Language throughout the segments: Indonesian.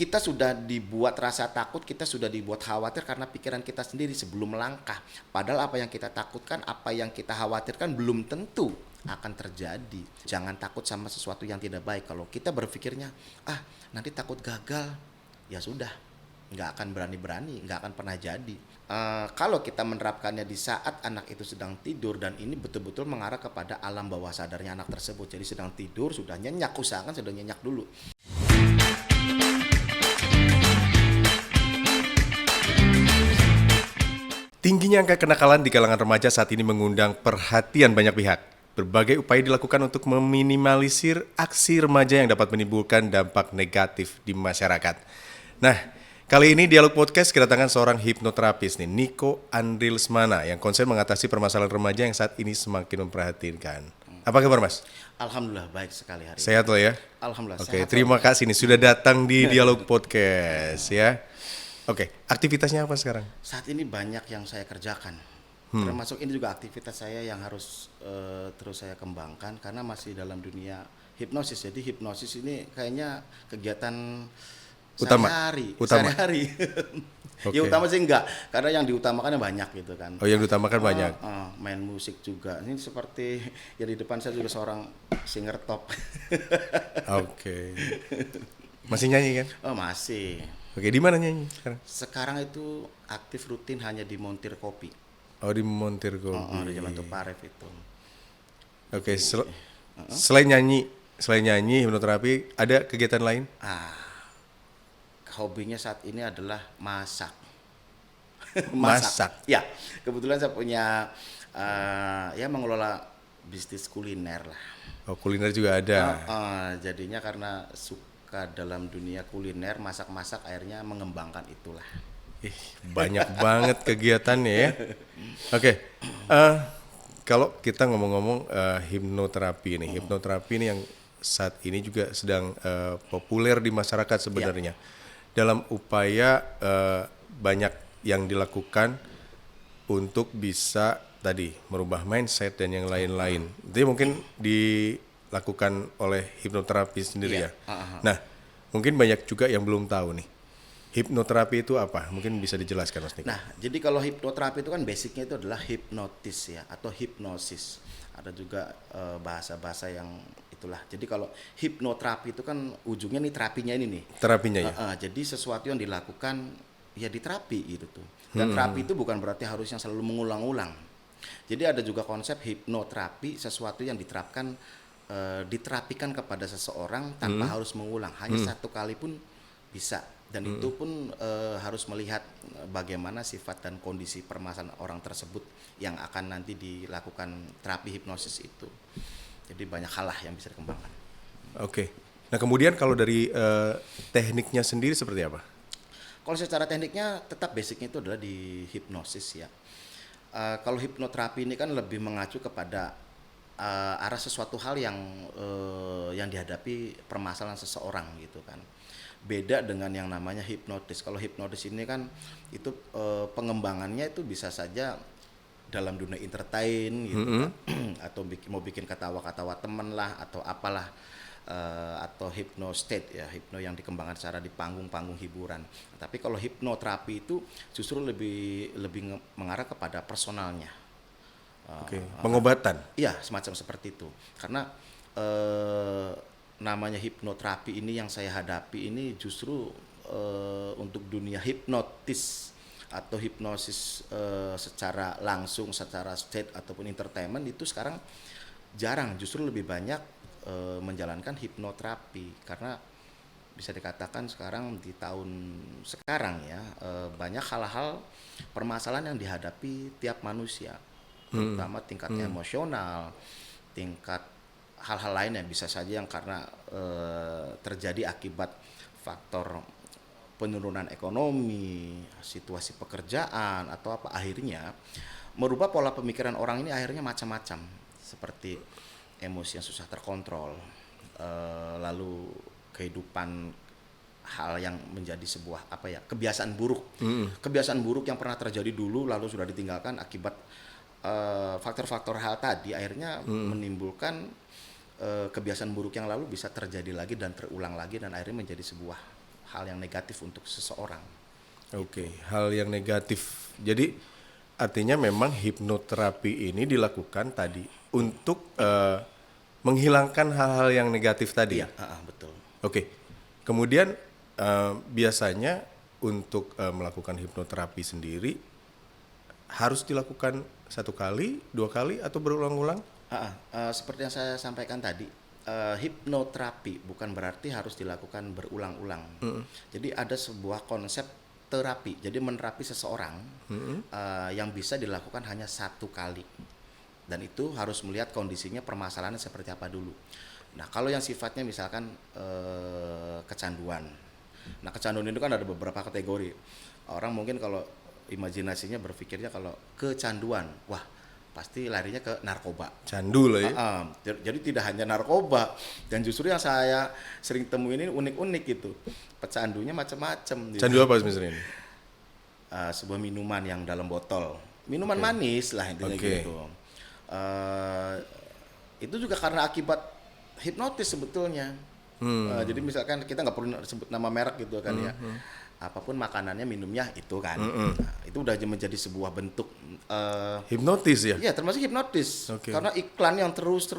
kita sudah dibuat rasa takut, kita sudah dibuat khawatir karena pikiran kita sendiri sebelum melangkah. Padahal apa yang kita takutkan, apa yang kita khawatirkan belum tentu akan terjadi. Jangan takut sama sesuatu yang tidak baik. Kalau kita berpikirnya, nanti takut gagal, ya sudah, nggak akan berani-berani, nggak akan pernah jadi. Kalau kita menerapkannya di saat anak itu sedang tidur, dan ini betul-betul mengarah kepada alam bawah sadarnya anak tersebut. Jadi sedang tidur, sudah nyenyak, usahakan sudah nyenyak dulu. Tingginya angka kenakalan di kalangan remaja saat ini mengundang perhatian banyak pihak. Berbagai upaya dilakukan untuk meminimalisir aksi remaja yang dapat menimbulkan dampak negatif di masyarakat. Nah, kali ini Dialog Podcast kedatangan seorang hipnoterapis nih, Niko Andri Lesmana, yang konsen mengatasi permasalahan remaja yang saat ini semakin memperhatinkan. Apa kabar, Mas? Alhamdulillah baik sekali hari ini. Sehat lo ya? Alhamdulillah. Oke, sehat terima kasih nih sudah datang di Dialog Podcast ya. Oke, aktivitasnya apa sekarang? Saat ini banyak yang saya kerjakan. Termasuk ini juga aktivitas saya yang harus terus saya kembangkan karena masih dalam dunia hipnosis. Jadi hipnosis ini kayaknya kegiatan sehari-hari. Oke. Ya utama sih enggak, karena yang diutamakan banyak gitu kan. Oh, yang diutamakan banyak. Main musik juga. Ini seperti ya di depan saya juga seorang singer top. Oke. Masih nyanyi kan? Oh masih. Oke, di mana nyanyi sekarang? Sekarang itu aktif rutin hanya di Montir Kopi. Oh, di Montir Kopi. Di Jalan Tuparef itu. Oke, selain nyanyi hipnoterapi, ada kegiatan lain? Hobinya saat ini adalah masak. Masak. Ya, kebetulan saya punya mengelola bisnis kuliner lah. Oh, kuliner juga ada. Jadinya karena suka dalam dunia kuliner, masak-masak, akhirnya mengembangkan itulah. Banyak banget kegiatannya ya. Oke, kalau kita ngomong-ngomong hipnoterapi ini yang saat ini juga sedang populer di masyarakat sebenarnya. Dalam upaya banyak yang dilakukan untuk bisa tadi merubah mindset dan yang lain-lain. Jadi mungkin dilakukan oleh hipnoterapi sendiri ya. Nah, mungkin banyak juga yang belum tahu nih. Hipnoterapi itu apa? Mungkin bisa dijelaskan, Mas Niko. Nah, jadi kalau hipnoterapi itu kan basicnya itu adalah hipnotis ya, atau hipnosis. Ada juga bahasa-bahasa yang itulah. Jadi kalau hipnoterapi itu kan ujungnya nih terapinya ini nih. Terapinya ya? Jadi sesuatu yang dilakukan ya diterapi gitu tuh. Dan terapi itu bukan berarti harus yang selalu mengulang-ulang. Jadi ada juga konsep hipnoterapi, sesuatu yang diterapikan kepada seseorang tanpa harus mengulang. Hanya satu kali pun bisa. Dan itu pun harus melihat bagaimana sifat dan kondisi permasalahan orang tersebut yang akan nanti dilakukan terapi hipnosis itu. Jadi banyak hal lah yang bisa dikembangkan. Oke. Nah, kemudian kalau dari tekniknya sendiri seperti apa? Kalau secara tekniknya tetap basicnya itu adalah di hipnosis ya. Kalau hipnoterapi ini kan lebih mengacu kepada arah sesuatu hal yang dihadapi permasalahan seseorang gitu kan. Beda dengan yang namanya hipnotis. Kalau hipnotis ini kan itu pengembangannya itu bisa saja dalam dunia entertain gitu kan. Atau mau bikin ketawa-ketawa temen lah atau apalah, atau hypnostate ya, hipno yang dikembangkan secara di panggung-panggung hiburan. Tapi kalau hipnoterapi itu justru lebih mengarah kepada personalnya. Pengobatan? Iya, semacam seperti itu. Karena namanya hipnoterapi ini yang saya hadapi ini justru untuk dunia hipnotis atau hipnosis secara langsung, secara state ataupun entertainment itu sekarang jarang, justru lebih banyak menjalankan hipnoterapi karena bisa dikatakan sekarang di tahun sekarang ya banyak hal-hal permasalahan yang dihadapi tiap manusia, terutama tingkat emosional, tingkat hal-hal lain yang bisa saja yang karena terjadi akibat faktor penurunan ekonomi, situasi pekerjaan atau apa, akhirnya merubah pola pemikiran orang ini akhirnya macam-macam, seperti emosi yang susah terkontrol, lalu kehidupan hal yang menjadi sebuah kebiasaan buruk yang pernah terjadi dulu lalu sudah ditinggalkan akibat faktor-faktor hal tadi, akhirnya menimbulkan kebiasaan buruk yang lalu bisa terjadi lagi dan terulang lagi dan akhirnya menjadi sebuah hal yang negatif untuk seseorang. Oke, hal yang negatif. Jadi artinya memang hipnoterapi ini dilakukan tadi untuk menghilangkan hal-hal yang negatif tadi. Iya, betul. Oke. Kemudian biasanya untuk melakukan hipnoterapi sendiri harus dilakukan 1 kali, 2 kali atau berulang-ulang? Seperti yang saya sampaikan tadi, hipnoterapi bukan berarti harus dilakukan berulang-ulang. Jadi ada sebuah konsep terapi, jadi menerapi seseorang yang bisa dilakukan hanya 1 kali, dan itu harus melihat kondisinya, permasalahannya seperti apa dulu. Nah, kalau yang sifatnya misalkan kecanduan, nah kecanduan itu kan ada beberapa kategori. Orang mungkin kalau imajinasinya berpikirnya kalau kecanduan, wah pasti larinya ke narkoba. Candu lah ya. Jadi tidak hanya narkoba, dan justru yang saya sering temuin ini unik-unik gitu. Pecandunya macam-macam. Gitu. Candu apa misalnya ini? Sebuah minuman yang dalam botol, minuman manis lah intinya gitu. Itu juga karena akibat hipnotis sebetulnya. Jadi misalkan kita nggak perlu sebut nama merek gitu kan ya. Apapun makanannya, minumnya itu kan. Nah, itu udah menjadi sebuah bentuk Hipnotis ya? iya, termasuk hipnotis. Karena iklan yang terus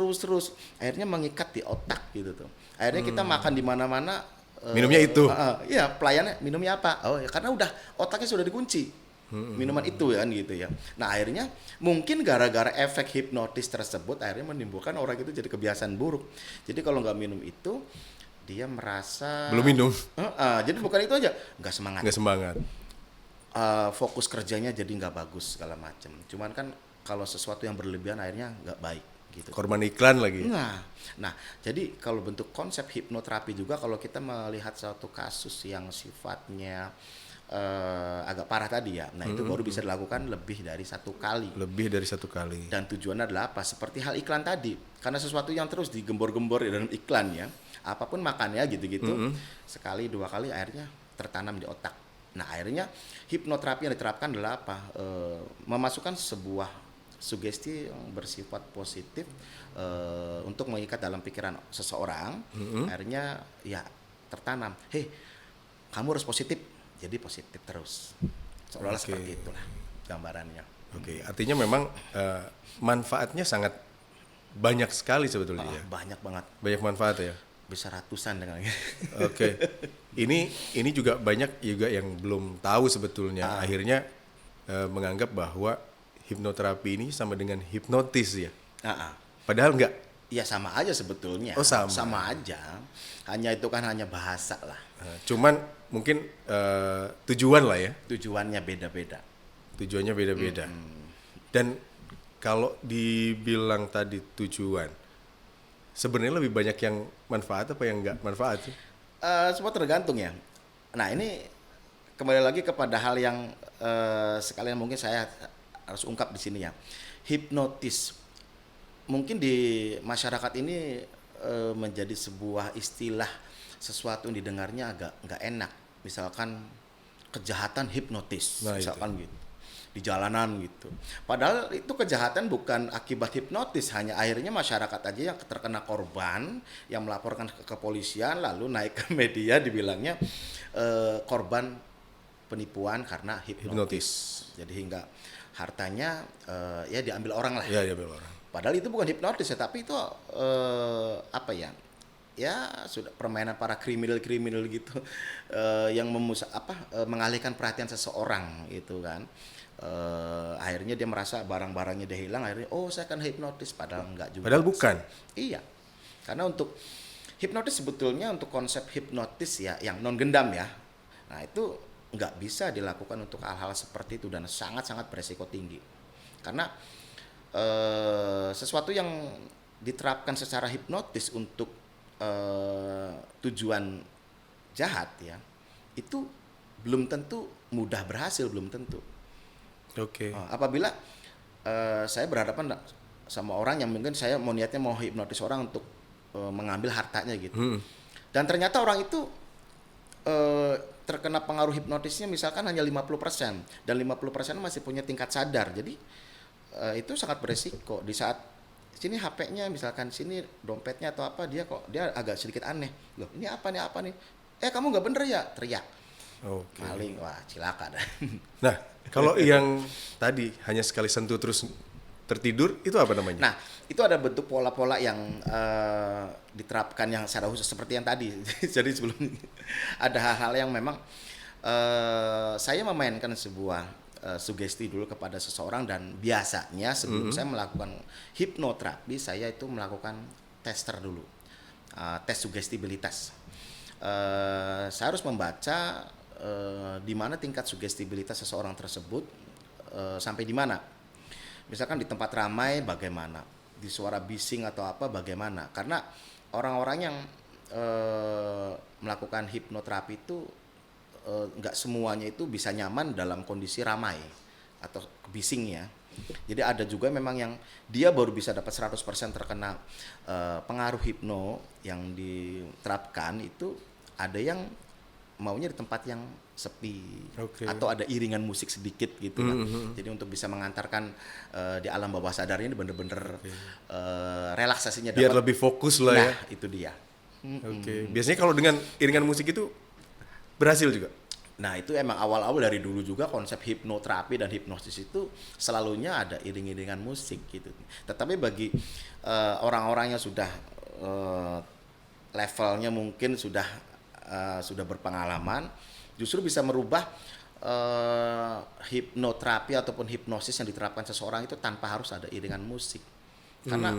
akhirnya mengikat di otak gitu tuh. Akhirnya kita makan di mana-mana Minumnya itu. Iya, pelayannya minumnya apa? Oh ya, karena udah otaknya sudah dikunci. Minuman itu kan gitu ya. Nah, akhirnya mungkin gara-gara efek hipnotis tersebut akhirnya menimbulkan orang itu jadi kebiasaan buruk. Jadi kalau nggak minum itu dia merasa Belum minum. Jadi bukan itu aja, nggak semangat. Nggak semangat. Fokus kerjanya jadi nggak bagus segala macam. Cuman kan kalau sesuatu yang berlebihan akhirnya nggak baik gitu. Korban iklan lagi. Nah, jadi kalau bentuk konsep hipnoterapi juga kalau kita melihat suatu kasus yang sifatnya agak parah tadi ya, nah itu baru bisa dilakukan lebih dari 1 kali. Lebih dari 1 kali. Dan tujuannya adalah apa? Seperti hal iklan tadi, karena sesuatu yang terus digembor-gembor di dalam iklan ya, apapun makannya gitu-gitu, sekali 2 kali akhirnya tertanam di otak. Nah, akhirnya hipnoterapi yang diterapkan adalah apa? Memasukkan sebuah sugesti yang bersifat positif untuk mengikat dalam pikiran seseorang. Akhirnya ya tertanam, hei kamu harus positif, jadi positif terus. Seolah-olah seperti itulah gambarannya. Oke, artinya memang manfaatnya sangat banyak sekali sebetulnya ya. Banyak banget, Banyak manfaat ya. bisa ratusan dengan Oke. Ini juga banyak juga yang belum tahu sebetulnya. Akhirnya menganggap bahwa hipnoterapi ini sama dengan hipnotis ya. Padahal enggak. Ya sama aja sebetulnya. Oh, sama. Sama aja. Hanya itu kan hanya bahasa lah. Cuman mungkin tujuan lah ya. Tujuannya beda-beda. Tujuannya beda-beda. Dan kalau dibilang tadi tujuan, sebenarnya lebih banyak yang manfaat apa yang enggak manfaat sih? Semua tergantung ya. Nah, ini kembali lagi kepada hal yang sekalian mungkin saya harus ungkap di sini ya. Hipnotis mungkin di masyarakat ini menjadi sebuah istilah, sesuatu yang didengarnya agak nggak enak. Misalkan kejahatan hipnotis, misalkan gitu di jalanan gitu. Padahal itu kejahatan bukan akibat hipnotis, hanya akhirnya masyarakat aja yang terkena korban, yang melaporkan ke kepolisian lalu naik ke media dibilangnya korban penipuan karena hipnotis. Jadi hingga hartanya ya diambil orang lah. Ya, diambil orang. Padahal itu bukan hipnotis ya, tapi itu apa ya? Ya sudah permainan para kriminal gitu yang mengalihkan perhatian seseorang itu kan. Akhirnya dia merasa barang-barangnya dia hilang, akhirnya saya kan hipnotis, padahal enggak juga. Padahal bukan. Iya. Karena untuk hipnotis sebetulnya untuk konsep hipnotis ya yang non gendam ya. Nah, itu enggak bisa dilakukan untuk hal-hal seperti itu dan sangat-sangat beresiko tinggi. Karena sesuatu yang diterapkan secara hipnotis untuk tujuan jahat ya, itu belum tentu mudah berhasil, belum tentu. Oke. Apabila saya berhadapan sama orang yang mungkin saya niatnya mau hipnotis orang untuk mengambil hartanya gitu. Dan ternyata orang itu terkena pengaruh hipnotisnya misalkan hanya 50% dan 50% masih punya tingkat sadar. Jadi itu sangat beresiko. Di saat sini HP-nya misalkan, sini dompetnya atau apa, dia agak sedikit aneh. Loh, ini apa nih? kamu nggak bener ya, teriak Oke. maling, wah cilaka dah. Nah, kalau yang tadi hanya sekali sentuh terus tertidur itu apa namanya? Nah, itu ada bentuk pola-pola yang diterapkan yang secara khusus seperti yang tadi. Jadi sebelum ada hal-hal yang memang saya memainkan sebuah sugesti dulu kepada seseorang, dan biasanya sebelum saya melakukan hipnoterapi, saya itu melakukan tester dulu, tes sugestibilitas. Saya harus membaca di mana tingkat sugestibilitas seseorang tersebut, sampai di mana. Misalkan di tempat ramai bagaimana, di suara bising atau apa bagaimana. Karena orang-orang yang melakukan hipnoterapi itu nggak semuanya itu bisa nyaman dalam kondisi ramai atau bising ya. Jadi ada juga memang yang dia baru bisa dapat 100% terkena pengaruh hipno yang diterapkan itu, ada yang maunya di tempat yang sepi, Oke. atau ada iringan musik sedikit gitu lah. Jadi untuk bisa mengantarkan di alam bawah sadar ini bener-bener relaksasinya Biar dapat. lebih fokus lah ya. Nah, itu dia. Oke. Biasanya kalau dengan iringan musik itu berhasil juga. Nah, itu emang awal-awal dari dulu juga konsep hipnoterapi dan hipnosis itu selalunya ada iring-iringan musik gitu. Tetapi bagi orang-orang yang sudah levelnya mungkin sudah berpengalaman, justru bisa merubah hipnoterapi ataupun hipnosis yang diterapkan seseorang itu tanpa harus ada iringan musik. Karena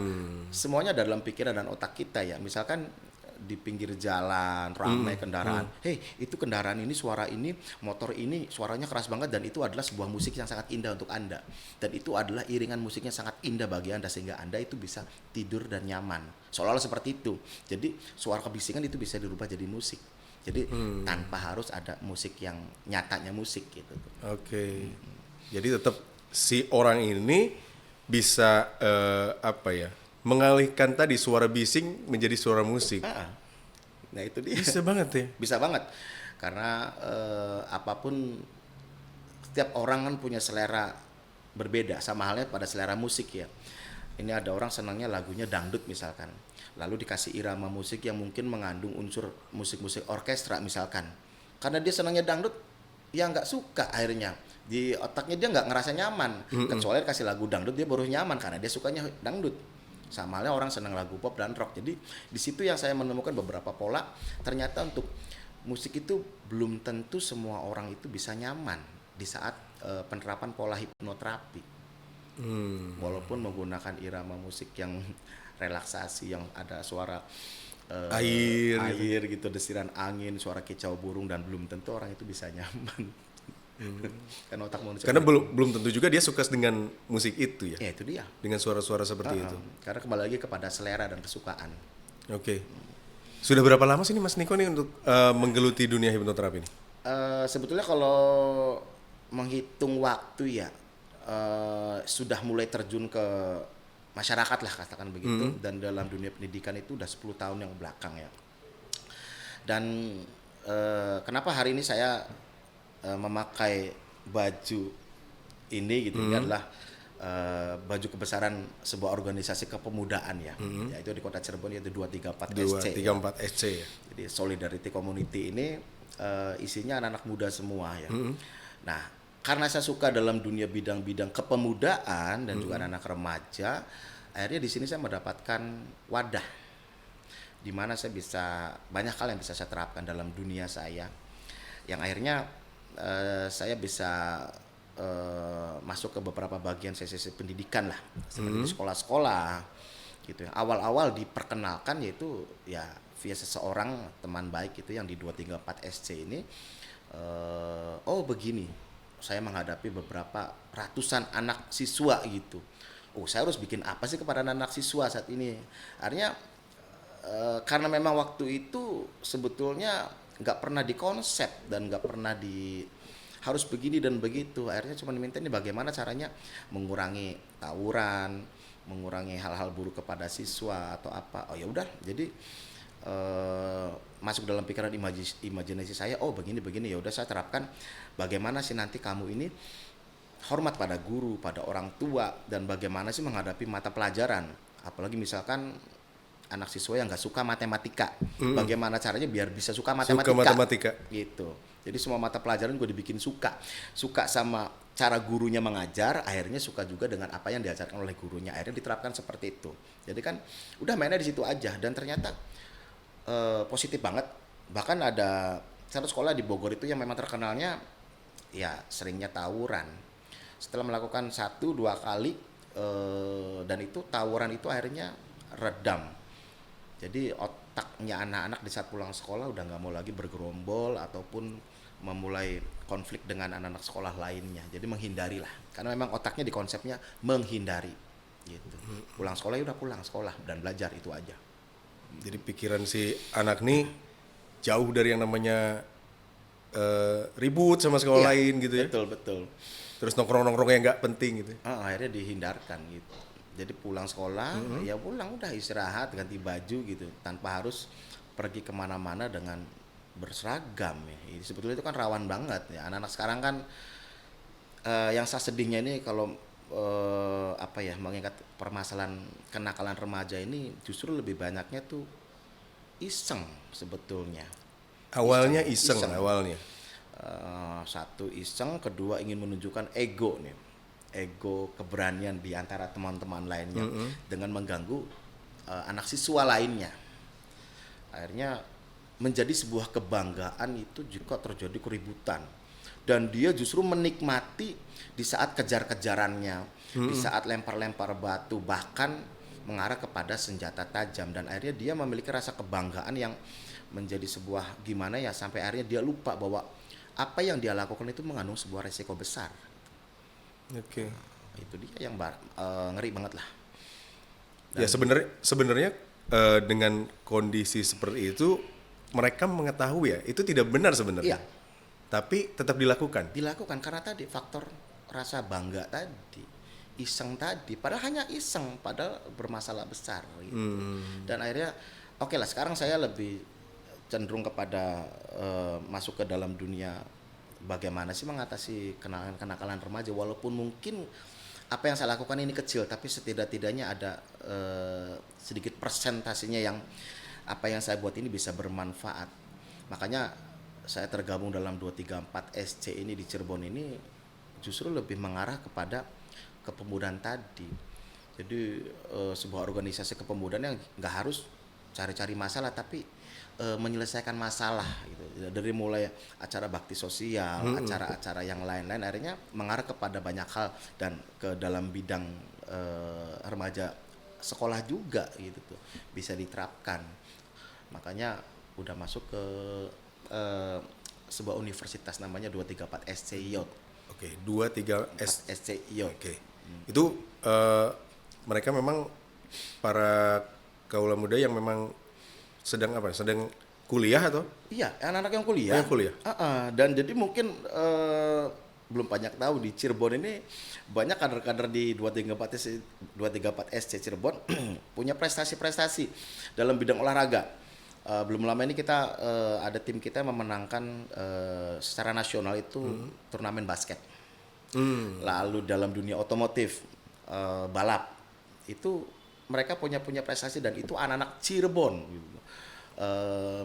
semuanya ada dalam pikiran dan otak kita ya. Misalkan di pinggir jalan ramai kendaraan, hei itu kendaraan ini, suara ini, motor ini suaranya keras banget, dan itu adalah sebuah musik yang sangat indah untuk Anda, dan itu adalah iringan musiknya sangat indah bagi Anda sehingga Anda itu bisa tidur dan nyaman, seolah-olah seperti itu. Jadi suara kebisingan itu bisa dirubah jadi musik, jadi tanpa harus ada musik yang nyatanya musik gitu. Oke. Jadi tetap si orang ini bisa mengalihkan tadi suara bising menjadi suara musik. Nah itu dia. Bisa banget ya. Bisa banget, karena apapun, setiap orang kan punya selera berbeda, sama halnya pada selera musik ya. Ini ada orang senangnya lagunya dangdut misalkan, lalu dikasih irama musik yang mungkin mengandung unsur musik-musik orkestra misalkan, karena dia senangnya dangdut, ya nggak suka, akhirnya di otaknya dia nggak ngerasa nyaman. Kecuali kasih lagu dangdut dia baru nyaman karena dia sukanya dangdut. Sama halnya orang senang lagu pop dan rock. Jadi di situ yang saya menemukan beberapa pola. Ternyata untuk musik itu belum tentu semua orang itu bisa nyaman di saat penerapan pola hipnoterapi. Walaupun menggunakan irama musik yang relaksasi, yang ada suara air gitu, desiran angin, suara kicau burung, dan belum tentu orang itu bisa nyaman. Karena otak manusia. Karena belum tentu juga dia suka dengan musik itu ya. Ya itu dia. Dengan suara-suara seperti itu. Karena kembali lagi kepada selera dan kesukaan. Oke. Sudah berapa lama sih nih Mas Niko nih untuk menggeluti dunia hipnoterapi ini? Sebetulnya kalau menghitung waktu ya, sudah mulai terjun ke masyarakat lah katakan begitu, dan dalam dunia pendidikan itu udah 10 tahun yang belakang ya. Dan kenapa hari ini saya memakai baju ini gitu, ini adalah baju kebesaran sebuah organisasi kepemudaan ya, yaitu di Kota Cirebon, yaitu 234 SC. 234 SC ya. Jadi Solidarity Community ini isinya anak-anak muda semua ya. Nah, karena saya suka dalam dunia bidang-bidang kepemudaan dan juga anak remaja, akhirnya di sini saya mendapatkan wadah di mana saya bisa banyak hal yang bisa saya terapkan dalam dunia saya, yang akhirnya saya bisa masuk ke beberapa bagian sesi pendidikan lah, seperti di sekolah-sekolah gitu. Awal-awal diperkenalkan yaitu ya via seseorang teman baik itu yang di 234 SC ini. Oh begini, saya menghadapi beberapa ratusan anak siswa gitu. Oh saya harus bikin apa sih kepada anak siswa saat ini? Artinya karena memang waktu itu sebetulnya nggak pernah dikonsep dan nggak pernah harus begini dan begitu. Akhirnya cuma diminta ini bagaimana caranya mengurangi tawuran, mengurangi hal-hal buruk kepada siswa atau apa. Oh ya udah, jadi masuk dalam pikiran imajinasi saya, oh begini ya udah saya terapkan. Bagaimana sih nanti kamu ini hormat pada guru, pada orang tua, dan bagaimana sih menghadapi mata pelajaran, apalagi misalkan anak siswa yang nggak suka matematika. Bagaimana caranya biar bisa suka matematika? Suka matematika. Gitu. Jadi semua mata pelajaran gue dibikin suka sama cara gurunya mengajar, akhirnya suka juga dengan apa yang diajarkan oleh gurunya, akhirnya diterapkan seperti itu. Jadi kan udah mainnya di situ aja, dan ternyata positif banget. Bahkan ada satu sekolah di Bogor itu yang memang terkenalnya ya seringnya tawuran. Setelah melakukan 1-2 kali dan itu tawuran itu akhirnya redam. Jadi otaknya anak-anak di saat pulang sekolah udah nggak mau lagi bergerombol ataupun memulai konflik dengan anak-anak sekolah lainnya. Jadi menghindari lah, karena memang otaknya di konsepnya menghindari gitu. Pulang sekolah ya udah pulang sekolah dan belajar, itu aja. Jadi pikiran si anak nih jauh dari yang namanya ribut sama sekolah Iya, lain gitu ya. betul. Terus nongkrong-nongkrong yang nggak penting gitu. Akhirnya dihindarkan gitu. Jadi pulang sekolah ya pulang, udah istirahat, ganti baju gitu, tanpa harus pergi kemana-mana dengan berseragam ya. Sebetulnya itu kan rawan banget ya. Anak-anak sekarang kan yang saya sedihnya ini kalau mengingat permasalahan kenakalan remaja ini, justru lebih banyaknya tuh iseng sebetulnya. Awalnya iseng. Awalnya. Satu iseng, kedua ingin menunjukkan ego nih, ego keberanian di antara teman-teman lainnya dengan mengganggu anak siswa lainnya. Akhirnya menjadi sebuah kebanggaan itu jika terjadi keributan, dan dia justru menikmati di saat kejar-kejarannya, di saat lempar-lempar batu, bahkan mengarah kepada senjata tajam, dan akhirnya dia memiliki rasa kebanggaan yang menjadi sebuah gimana ya, sampai akhirnya dia lupa bahwa apa yang dia lakukan itu mengandung sebuah resiko besar. Oke. Itu dia yang ngeri banget lah. Ya sebenarnya dengan kondisi seperti itu mereka mengetahui ya itu tidak benar sebenarnya. Iya. Tapi tetap dilakukan. Dilakukan karena tadi faktor rasa bangga tadi, iseng tadi, padahal hanya iseng, padahal bermasalah besar gitu. Dan akhirnya oke lah, sekarang saya lebih cenderung kepada masuk ke dalam dunia bagaimana sih mengatasi kenakalan remaja, walaupun mungkin apa yang saya lakukan ini kecil, tapi setidak-tidaknya ada sedikit persentasinya yang apa yang saya buat ini bisa bermanfaat. Makanya saya tergabung dalam 234 SC ini di Cirebon ini justru lebih mengarah kepada kepemudaan tadi. Jadi sebuah organisasi kepemudaan yang nggak harus cari-cari masalah, tapi menyelesaikan masalah gitu. Dari mulai acara bakti sosial, acara-acara yang lain-lain, akhirnya mengarah kepada banyak hal dan ke dalam bidang remaja sekolah juga gitu tuh bisa diterapkan. Makanya udah masuk ke sebuah universitas namanya 234 SC IOT. Oke, 23 SC IOT. Oke. Itu mereka memang para kaula muda yang memang sedang kuliah atau? Iya, anak-anak yang kuliah. Yang kuliah. Dan jadi mungkin belum banyak tahu di Cirebon ini banyak kader-kader di 234 SC Cirebon punya prestasi-prestasi dalam bidang olahraga. Belum lama ini kita ada tim kita yang memenangkan secara nasional itu turnamen basket. Lalu dalam dunia otomotif, balap itu mereka punya prestasi, dan itu anak-anak Cirebon gitu.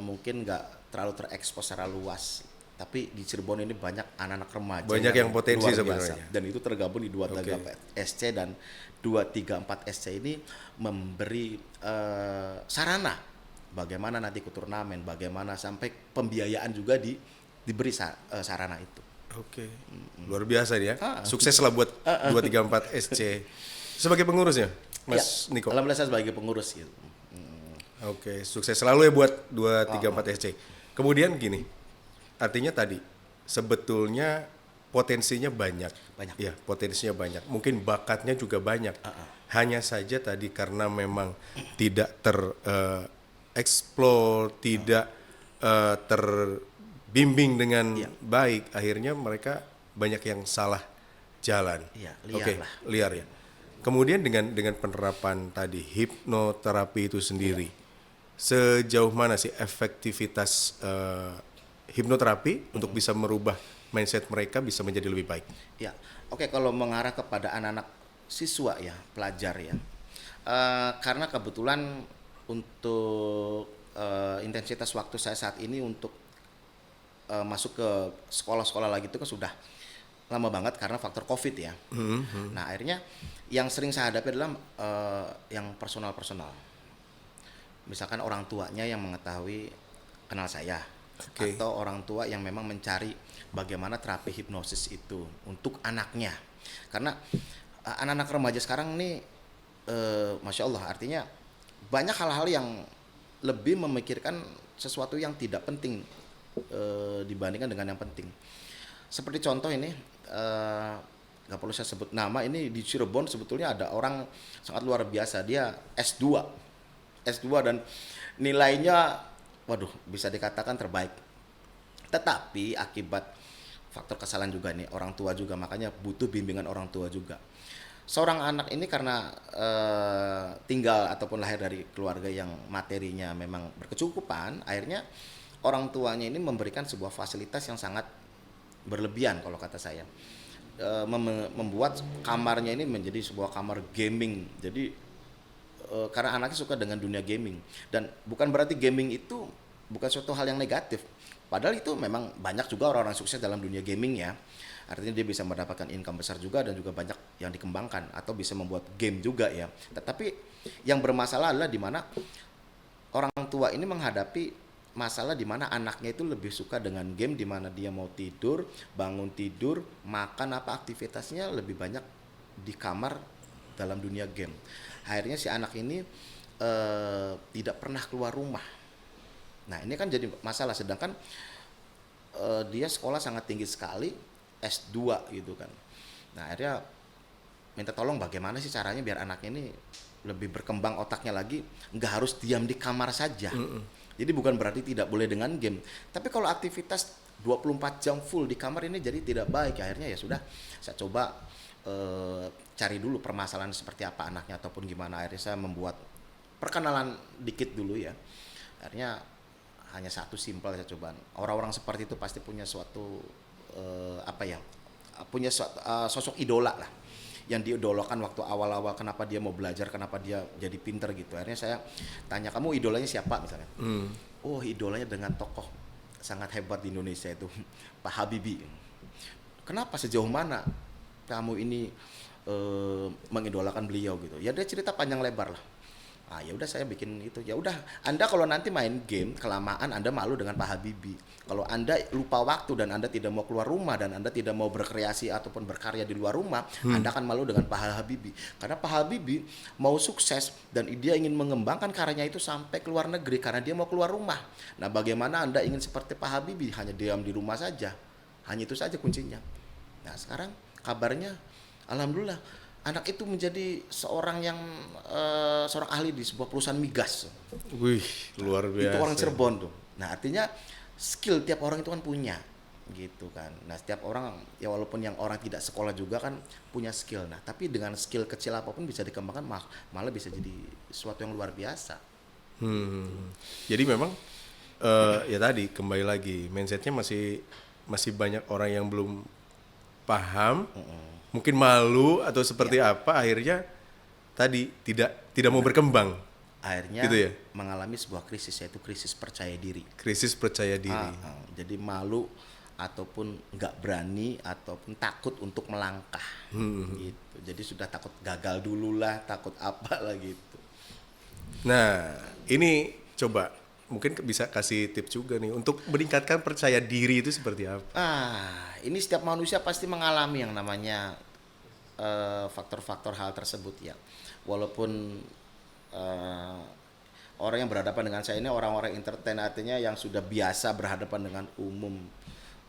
Mungkin nggak terlalu terekspos secara luas, tapi di Cirebon ini banyak anak-anak remaja yang potensi luar sebenarnya biasa. Dan itu tergabung di 234 SC, dan 234 SC ini memberi sarana bagaimana nanti ikut turnamen, bagaimana sampai pembiayaan juga diberi sarana itu. Oke. Luar biasa dia. Sukses lah buat 234 SC. Sebagai pengurusnya, Mas Niko. Alhamdulillah saya sebagai pengurus gitu. Oke, sukses selalu ya buat 234 SC. Kemudian gini, artinya tadi sebetulnya potensinya banyak. Ya, potensinya banyak. Mungkin bakatnya juga banyak. Hanya saja tadi karena memang tidak tereksplor, tidak terbimbing dengan baik, akhirnya mereka banyak yang salah jalan. Liar ya. Kemudian dengan penerapan tadi hipnoterapi itu sendiri, sejauh mana sih efektivitas hipnoterapi untuk bisa merubah mindset mereka bisa menjadi lebih baik? Ya, kalau mengarah kepada anak-anak siswa ya, pelajar ya, karena kebetulan untuk intensitas waktu saya saat ini untuk masuk ke sekolah-sekolah lagi itu kan sudah lama banget karena faktor COVID ya. Nah, akhirnya yang sering saya hadapi adalah yang personal-personal. Misalkan orang tuanya yang mengetahui kenal saya, Oke. atau orang tua yang memang mencari bagaimana terapi hipnosis itu untuk anaknya. Karena anak-anak remaja sekarang nih, masya Allah, artinya banyak hal-hal yang lebih memikirkan sesuatu yang tidak penting dibandingkan dengan yang penting. Seperti contoh ini, nggak perlu saya sebut nama, ini di Cirebon sebetulnya ada orang sangat luar biasa, dia S2 dan nilainya, waduh, bisa dikatakan terbaik. Tetapi akibat faktor kesalahan juga nih, orang tua juga, makanya butuh bimbingan orang tua juga. Seorang anak ini karena tinggal ataupun lahir dari keluarga yang materinya memang berkecukupan, akhirnya orang tuanya ini memberikan sebuah fasilitas yang sangat berlebihan kalau kata saya. Membuat kamarnya ini menjadi sebuah kamar gaming. Jadi karena anaknya suka dengan dunia gaming, dan bukan berarti gaming itu bukan suatu hal yang negatif. Padahal itu memang banyak juga orang-orang sukses dalam dunia gaming ya. Artinya dia bisa mendapatkan income besar juga dan juga banyak yang dikembangkan atau bisa membuat game juga ya. Tetapi yang bermasalah adalah di mana orang tua ini menghadapi masalah di mana anaknya itu lebih suka dengan game, di mana dia mau tidur, bangun tidur, makan apa aktivitasnya lebih banyak di kamar dalam dunia game. Akhirnya si anak ini tidak pernah keluar rumah. Nah, ini kan jadi masalah, sedangkan dia sekolah sangat tinggi sekali, S2 gitu kan. Nah, akhirnya minta tolong bagaimana sih caranya biar anaknya ini lebih berkembang otaknya lagi, nggak harus diam di kamar saja. Jadi bukan berarti tidak boleh dengan game, tapi kalau aktivitas 24 jam full di kamar ini jadi tidak baik. Akhirnya ya sudah, saya coba cari dulu permasalahan seperti apa anaknya ataupun gimana. Akhirnya saya membuat perkenalan dikit dulu ya. Akhirnya hanya satu simpel saya coba. Orang-orang seperti itu pasti punya suatu punya suatu, sosok idola lah yang diidolakan waktu awal-awal, kenapa dia mau belajar, kenapa dia jadi pinter gitu. Akhirnya saya tanya, kamu idolanya siapa misalnya? Oh, idolanya dengan tokoh sangat hebat di Indonesia itu Pak Habibie. Kenapa, sejauh mana kamu ini mengidolakan beliau gitu? Ya dia cerita panjang lebar lah. Ah, ya udah saya bikin itu. Ya udah, Anda kalau nanti main game kelamaan Anda malu dengan Pak Habibie. Kalau Anda lupa waktu dan Anda tidak mau keluar rumah dan Anda tidak mau berkreasi ataupun berkarya di luar rumah, Anda akan malu dengan Pak Habibie. Karena Pak Habibie mau sukses dan dia ingin mengembangkan karyanya itu sampai ke luar negeri karena dia mau keluar rumah. Nah, bagaimana Anda ingin seperti Pak Habibie, hanya diam di rumah saja? Hanya itu saja kuncinya. Nah, sekarang kabarnya alhamdulillah anak itu menjadi seorang ahli di sebuah perusahaan migas. Wih, luar biasa. Itu orang Cirebon tuh. Nah, artinya skill tiap orang itu kan punya gitu kan. Nah, setiap orang ya walaupun yang orang tidak sekolah juga kan punya skill. Nah, tapi dengan skill kecil apapun bisa dikembangkan, malah bisa jadi sesuatu yang luar biasa. Jadi memang ya tadi kembali lagi mindsetnya masih banyak orang yang belum paham, mungkin malu atau seperti apa, akhirnya tadi tidak mau berkembang. Akhirnya gitu ya? mengalami sebuah krisis, yaitu krisis percaya diri. Krisis percaya diri. Jadi malu ataupun nggak berani ataupun takut untuk melangkah gitu. Jadi sudah takut gagal dulu lah, takut apa lah gitu. Nah, ini coba mungkin bisa kasih tips juga nih untuk meningkatkan percaya diri itu seperti apa? Ini setiap manusia pasti mengalami yang namanya faktor-faktor hal tersebut ya. Walaupun orang yang berhadapan dengan saya ini orang-orang entertain, artinya yang sudah biasa berhadapan dengan umum,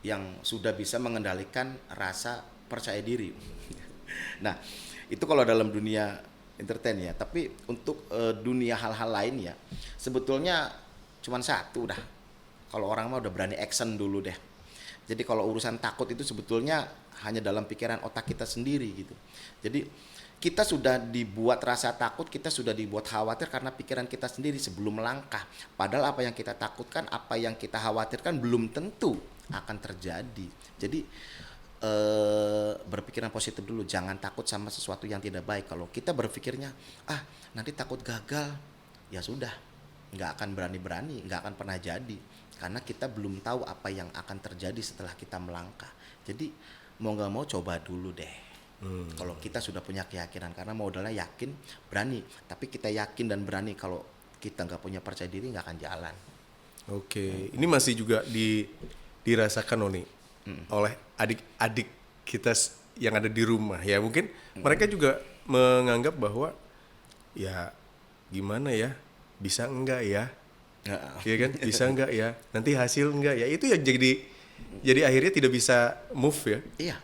yang sudah bisa mengendalikan rasa percaya diri. Nah, itu kalau dalam dunia entertain ya. Tapi untuk dunia hal-hal lain ya, sebetulnya cuman satu dah. Kalau orang mah udah berani action dulu deh. Jadi kalau urusan takut itu sebetulnya hanya dalam pikiran otak kita sendiri gitu. Jadi kita sudah dibuat rasa takut, kita sudah dibuat khawatir karena pikiran kita sendiri sebelum melangkah. Padahal apa yang kita takutkan, apa yang kita khawatirkan belum tentu akan terjadi. Jadi berpikiran positif dulu, jangan takut sama sesuatu yang tidak baik. Kalau kita berpikirnya nanti takut gagal, ya sudah, nggak akan berani-berani, nggak akan pernah jadi, karena kita belum tahu apa yang akan terjadi setelah kita melangkah. Jadi mau nggak mau coba dulu deh. Kalau kita sudah punya keyakinan, karena modalnya yakin, berani. Tapi kita yakin dan berani, kalau kita nggak punya percaya diri nggak akan jalan. Oke, ini masih juga dirasakan Oni oleh adik-adik kita yang ada di rumah ya. Mungkin mereka juga menganggap bahwa ya gimana ya, bisa enggak ya, iya kan, bisa enggak ya, nanti hasil enggak ya, itu yang jadi akhirnya tidak bisa move ya. Iya.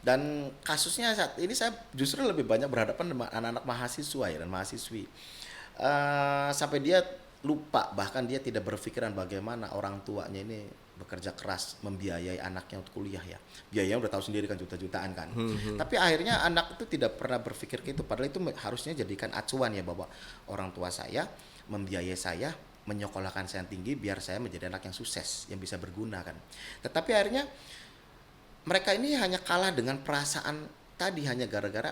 Dan kasusnya saat ini saya justru lebih banyak berhadapan dengan anak-anak mahasiswa ya dan mahasiswi. Sampai dia lupa, bahkan dia tidak berpikiran bagaimana orang tuanya ini bekerja keras membiayai anaknya untuk kuliah ya. Biayanya udah tahu sendiri kan, juta-jutaan kan. Tapi akhirnya anak itu tidak pernah berpikir gitu, padahal itu harusnya jadikan acuan ya, bahwa orang tua saya membiayai saya, menyekolahkan saya yang tinggi biar saya menjadi anak yang sukses, yang bisa berguna kan. Tetapi akhirnya mereka ini hanya kalah dengan perasaan tadi, hanya gara-gara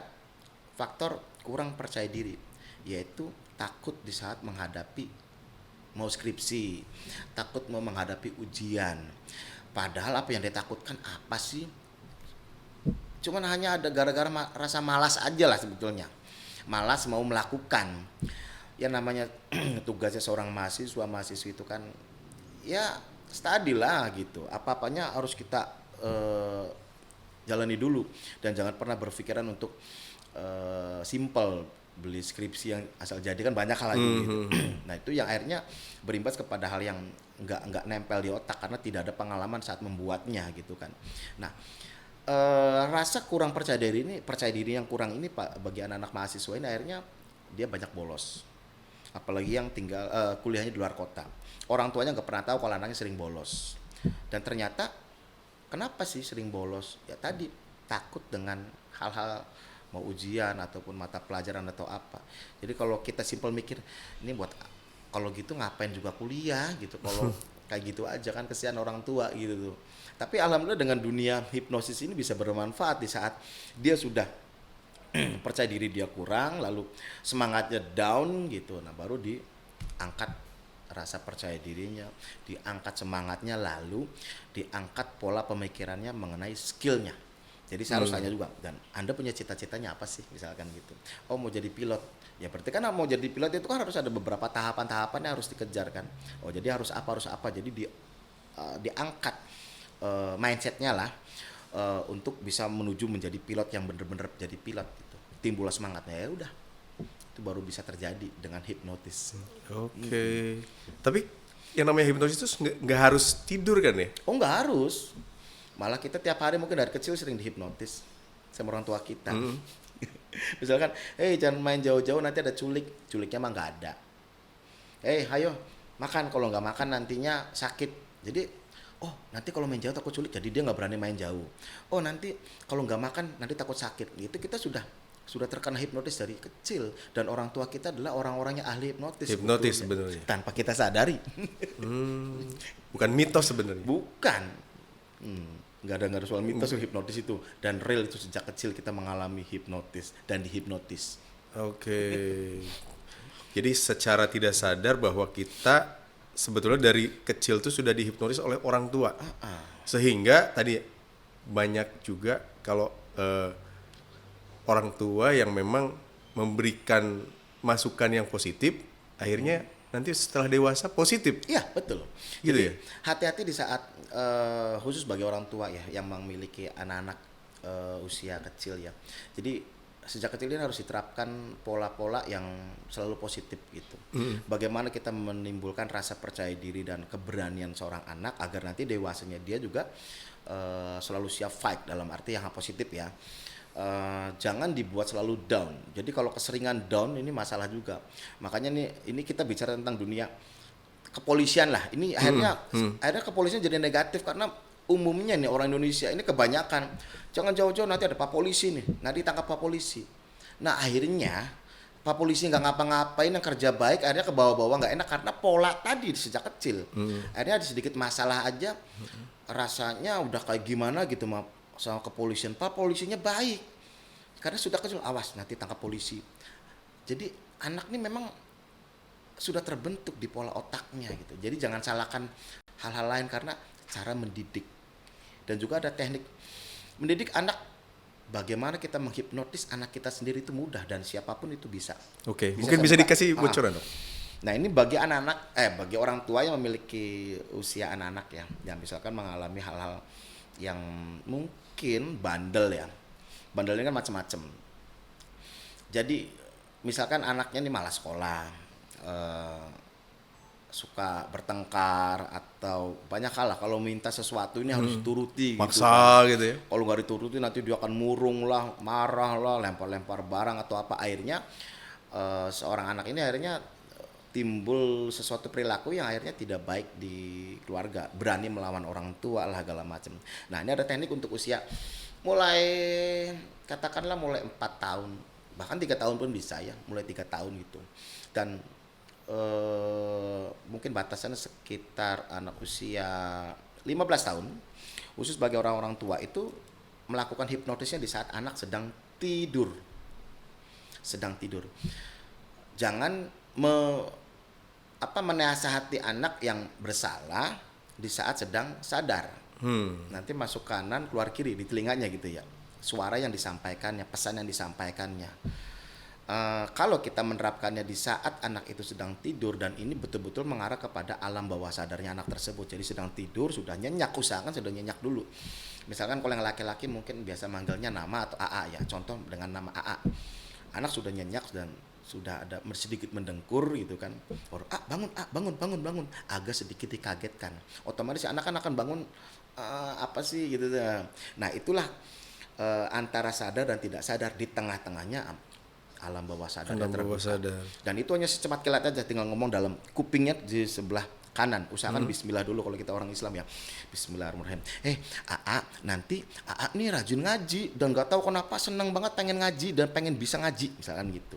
faktor kurang percaya diri, yaitu takut di saat menghadapi mau skripsi, takut mau menghadapi ujian. Padahal apa yang dia takutkan apa sih? Cuman hanya ada gara-gara rasa malas aja lah sebetulnya. Malas mau melakukan. Ya namanya tugasnya seorang mahasiswi itu kan ya study lah gitu. Apa-apanya harus kita jalani dulu, dan jangan pernah berpikiran untuk simple beli skripsi yang asal jadi, kan banyak hal lagi gitu. Nah itu yang akhirnya berimbas kepada hal yang nggak nempel di otak karena tidak ada pengalaman saat membuatnya gitu kan. Nah rasa kurang percaya diri yang kurang ini Pak, bagi anak-anak mahasiswa ini akhirnya dia banyak bolos, apalagi yang tinggal kuliahnya di luar kota. Orang tuanya nggak pernah tahu kalau anaknya sering bolos, dan ternyata kenapa sih sering bolos? Ya tadi takut dengan hal-hal mau ujian ataupun mata pelajaran atau apa. Jadi kalau kita simpel mikir, ini buat kalau gitu ngapain juga kuliah gitu, kalau kayak gitu aja kan kesian orang tua gitu tuh. Tapi alhamdulillah dengan dunia hipnosis ini bisa bermanfaat di saat dia sudah percaya diri dia kurang, lalu semangatnya down gitu. Nah baru diangkat rasa percaya dirinya, diangkat semangatnya, lalu diangkat pola pemikirannya mengenai skillnya. Jadi saya harus tanya juga, dan Anda punya cita-citanya apa sih, misalkan gitu. Oh mau jadi pilot, ya berarti kan mau jadi pilot itu kan harus ada beberapa tahapan-tahapan yang harus dikejar kan. Oh jadi harus apa, jadi diangkat mindsetnya lah, untuk bisa menuju menjadi pilot yang benar-benar jadi pilot gitu. Timbullah semangatnya, ya udah, itu baru bisa terjadi dengan hipnotis. Oke. Tapi yang namanya hipnosis itu nggak harus tidur kan ya? Oh nggak harus, malah kita tiap hari mungkin dari kecil sering dihipnotis sama orang tua kita. Misalkan, jangan main jauh-jauh nanti ada culiknya mah nggak ada. Ayo makan, kalau nggak makan nantinya sakit. Jadi, nanti kalau main jauh takut culik, jadi dia nggak berani main jauh. Nanti kalau nggak makan nanti takut sakit. Itu kita sudah terkena hipnotis dari kecil, dan orang tua kita adalah orang-orang yang ahli hipnotis. Hipnotis sebenarnya. Tanpa kita sadari. Bukan mitos sebenarnya. Bukan. Nggak ada soal mitos hipnotis itu, dan real itu sejak kecil kita mengalami hipnotis dan dihipnotis. Oke. Jadi secara tidak sadar bahwa kita sebetulnya dari kecil tuh sudah dihipnotis oleh orang tua. Sehingga tadi banyak juga kalau orang tua yang memang memberikan masukan yang positif, akhirnya nanti setelah dewasa positif. Iya, betul. Gitu. Jadi, ya. hati-hati di saat khusus bagi orang tua ya yang memiliki anak-anak usia kecil ya. Jadi sejak kecil ini harus diterapkan pola-pola yang selalu positif gitu. Bagaimana kita menimbulkan rasa percaya diri dan keberanian seorang anak agar nanti dewasanya dia juga selalu siap fight, dalam arti yang positif ya. Jangan dibuat selalu down. Jadi kalau keseringan down ini masalah juga. Makanya ini kita bicara tentang dunia kepolisian lah. Ini akhirnya kepolisian jadi negatif karena umumnya nih orang Indonesia ini kebanyakan jangan jauh-jauh nanti ada Pak Polisi nih, nanti tangkap Pak Polisi. Nah akhirnya Pak Polisi nggak ngapa-ngapain, yang kerja baik akhirnya ke bawah-bawah nggak enak karena pola tadi sejak kecil. Akhirnya ada sedikit masalah aja rasanya udah kayak gimana gitu sama kepolisian. Pak polisinya baik karena sudah kecil, awas nanti tangkap polisi. Jadi anak ini memang sudah terbentuk di pola otaknya gitu. Jadi jangan salahkan hal-hal lain karena cara mendidik. Dan juga ada teknik mendidik anak, bagaimana kita menghipnotis anak kita sendiri itu mudah dan siapapun itu bisa. Oke, Bisa mungkin bisa sama- dikasih Ah. bocoran dong. Nah ini bagi anak-anak, bagi orang tua yang memiliki usia anak-anak ya, yang misalkan mengalami hal-hal yang mungkin bandel ya. Bandel ini kan macam-macam. Jadi misalkan anaknya ini malas sekolah, eh, suka bertengkar atau banyak hal lah. Kalau minta sesuatu ini harus dituruti gitu kan. Maksa gitu ya. Kalau nggak dituruti nanti dia akan murung lah, marah lah, lempar-lempar barang atau apa. Akhirnya seorang anak ini akhirnya timbul sesuatu perilaku yang akhirnya tidak baik di keluarga, berani melawan orang tua lah segala macam. Nah ini ada teknik untuk usia mulai katakanlah mulai 4 tahun, bahkan 3 tahun pun bisa ya, mulai 3 tahun gitu. Dan mungkin batasannya sekitar anak usia 15 tahun, khusus bagi orang-orang tua itu melakukan hipnotisnya di saat anak sedang tidur. Sedang tidur. Jangan menasihati anak yang bersalah di saat sedang sadar. Nanti masuk kanan keluar kiri di telinganya gitu ya. Suara yang disampaikannya, pesan yang disampaikannya. Kalau kita menerapkannya di saat anak itu sedang tidur dan ini betul-betul mengarah kepada alam bawah sadarnya anak tersebut. Jadi sedang tidur, sudah nyenyak, usahakan sudah nyenyak dulu. Misalkan kalau yang laki-laki mungkin biasa manggilnya nama atau AA ya. Contoh dengan nama AA. Anak sudah nyenyak dan sudah ada sedikit mendengkur gitu kan. Bangun, agak sedikit dikagetkan. Otomatis anak akan bangun, apa sih gitu. Nah, itulah antara sadar dan tidak sadar, di tengah-tengahnya alam bawah sadar Alam bawah terbuka. sadar. Dan itu hanya secepat kilat aja, tinggal ngomong dalam kupingnya di sebelah kanan. Usahakan bismillah dulu kalau kita orang Islam ya. Bismillahirrahmanirrahim. AA, nanti AA nih rajin ngaji dan gak tahu kenapa seneng banget pengen ngaji dan pengen bisa ngaji, misalkan gitu.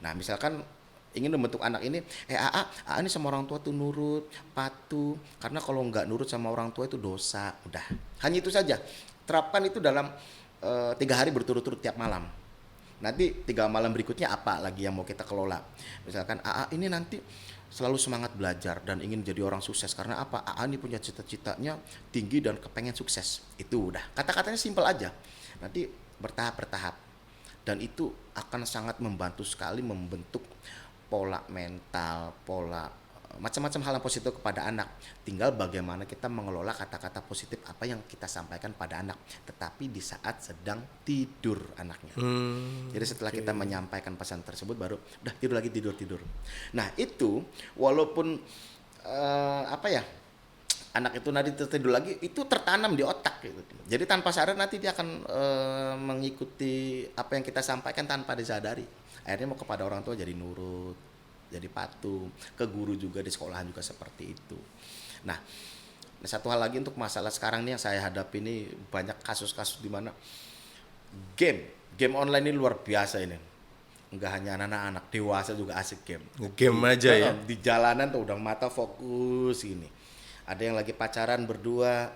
Nah, misalkan ingin membentuk anak ini, AA ini sama orang tua tuh nurut, patuh, karena kalau nggak nurut sama orang tua itu dosa. Udah, hanya itu saja. Terapkan itu dalam 3 hari berturut-turut tiap malam. Nanti 3 malam berikutnya apa lagi yang mau kita kelola. Misalkan AA ini nanti selalu semangat belajar dan ingin jadi orang sukses. Karena apa? AA ini punya cita-citanya tinggi dan kepengen sukses. Itu udah. Kata-katanya simpel aja. Nanti bertahap-bertahap. Dan itu akan sangat membantu sekali membentuk pola mental, pola macam-macam hal yang positif kepada anak. Tinggal bagaimana kita mengelola kata-kata positif apa yang kita sampaikan pada anak, tetapi di saat sedang tidur anaknya. Jadi setelah kita menyampaikan pesan tersebut baru udah tidur lagi, tidur. Nah, itu walaupun anak itu nanti tertidur lagi, itu tertanam di otak gitu. Jadi tanpa sadar nanti dia akan mengikuti apa yang kita sampaikan tanpa disadari. Akhirnya mau kepada orang tua jadi nurut, jadi patuh, ke guru juga di sekolahan juga seperti itu. Nah, satu hal lagi untuk masalah sekarang nih yang saya hadapi ini, banyak kasus-kasus di mana game online ini luar biasa ini. Enggak hanya anak-anak, dewasa juga asik game. Game aja ya. Di jalanan tuh udah mata fokus ini. Ada yang lagi pacaran berdua,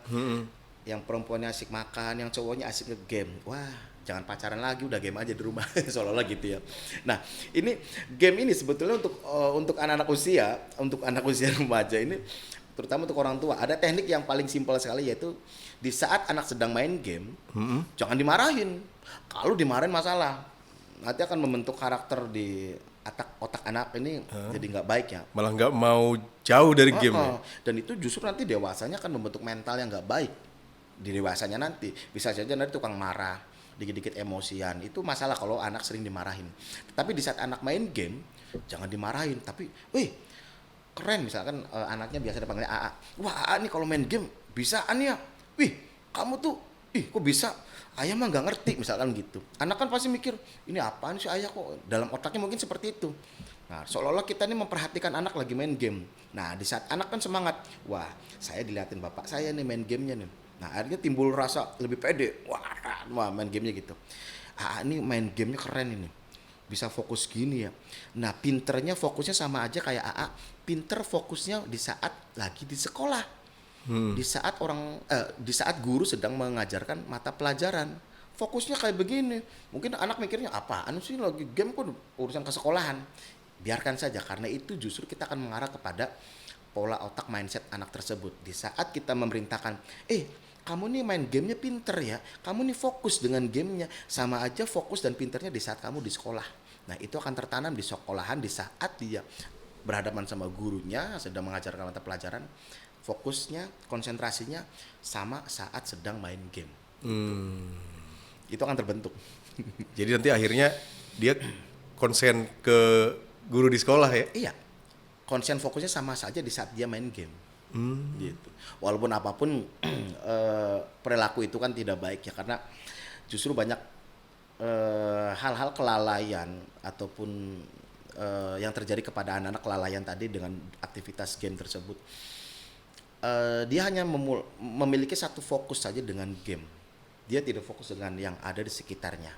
yang perempuannya asik makan, yang cowoknya asik nge-game. Wah, jangan pacaran lagi, udah game aja di rumah, seolah-olah gitu ya. Nah, ini game ini sebetulnya untuk anak-anak usia, untuk anak usia remaja ini, terutama untuk orang tua, ada teknik yang paling simpel sekali, yaitu di saat anak sedang main game, jangan dimarahin. Kalau dimarahin masalah, nanti akan membentuk karakter di otak anak ini jadi nggak baik ya. Malah nggak mau jauh dari game ya. Dan itu justru nanti dewasanya akan membentuk mental yang nggak baik. Di dewasanya nanti bisa saja nanti tukang marah, dikit-dikit emosian. Itu masalah kalau anak sering dimarahin. Tapi di saat anak main game, jangan dimarahin, tapi wih, keren, misalkan anaknya biasa dipanggilnya AA. Wah, AA nih kalau main game bisaan ya. Wih, kamu tuh kok bisa? Ayah mah nggak ngerti, misalkan gitu. Anak kan pasti mikir, ini apaan sih ayah kok? Dalam otaknya mungkin seperti itu. Nah, seolah-olah kita ini memperhatikan anak lagi main game. Nah, di saat anak kan semangat, wah, saya diliatin bapak saya nih main gamenya nih. Nah, akhirnya timbul rasa lebih pede. Wah, main gamenya gitu. Ini main gamenya keren ini. Bisa fokus gini ya. Nah, pinternya fokusnya sama aja kayak AA. Pinter fokusnya di saat lagi di sekolah. Di saat guru sedang mengajarkan mata pelajaran. Fokusnya kayak begini. Mungkin anak mikirnya apaan sih lagi game, kok urusan ke sekolahan. biarkan saja, karena itu justru kita akan mengarah kepada pola otak mindset anak tersebut. Di saat kita memerintahkan, kamu nih main gamenya pinter ya, kamu nih fokus dengan gamenya, sama aja fokus dan pinternya di saat kamu di sekolah. Nah itu akan tertanam di sekolahan, di saat dia berhadapan sama gurunya sedang mengajarkan mata pelajaran, fokusnya, konsentrasinya sama saat sedang main game. Itu akan terbentuk. Jadi nanti akhirnya dia konsen ke guru di sekolah ya. Iya, konsen fokusnya sama saja di saat dia main game. Gitu. Walaupun apapun perilaku itu kan tidak baik ya, karena justru banyak hal-hal kelalaian ataupun yang terjadi kepada anak-anak, kelalaian tadi dengan aktivitas game tersebut. Dia hanya memiliki satu fokus saja dengan game. Dia tidak fokus dengan yang ada di sekitarnya.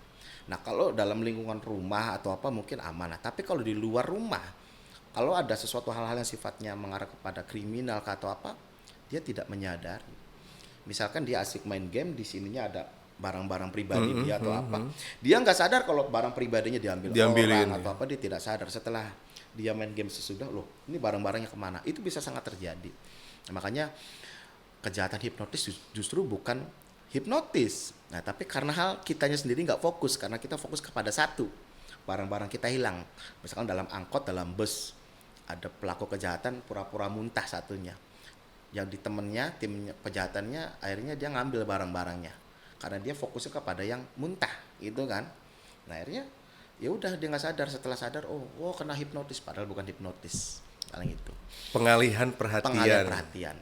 Nah kalau dalam lingkungan rumah atau apa mungkin aman. Tapi kalau di luar rumah, kalau ada sesuatu hal-hal yang sifatnya mengarah kepada kriminal atau apa, dia tidak menyadari. Misalkan dia asik main game, di sininya ada barang-barang pribadi dia atau apa, dia nggak sadar kalau barang pribadinya diambilin orang atau apa, dia tidak sadar. Setelah dia main game sesudah, loh ini barang-barangnya kemana, itu bisa sangat terjadi. Nah, makanya kejahatan hipnotis justru bukan hipnotis. Nah tapi karena hal kitanya sendiri nggak fokus, karena kita fokus kepada satu, barang-barang kita hilang. Misalkan dalam angkot, dalam bus, ada pelaku kejahatan pura-pura muntah satunya, yang di temennya, tim kejahatannya akhirnya dia ngambil barang-barangnya karena dia fokusnya kepada yang muntah itu kan. Nah akhirnya ya udah dia nggak sadar, setelah sadar oh kena hipnotis, padahal bukan hipnotis. Paling itu Pengalihan perhatian.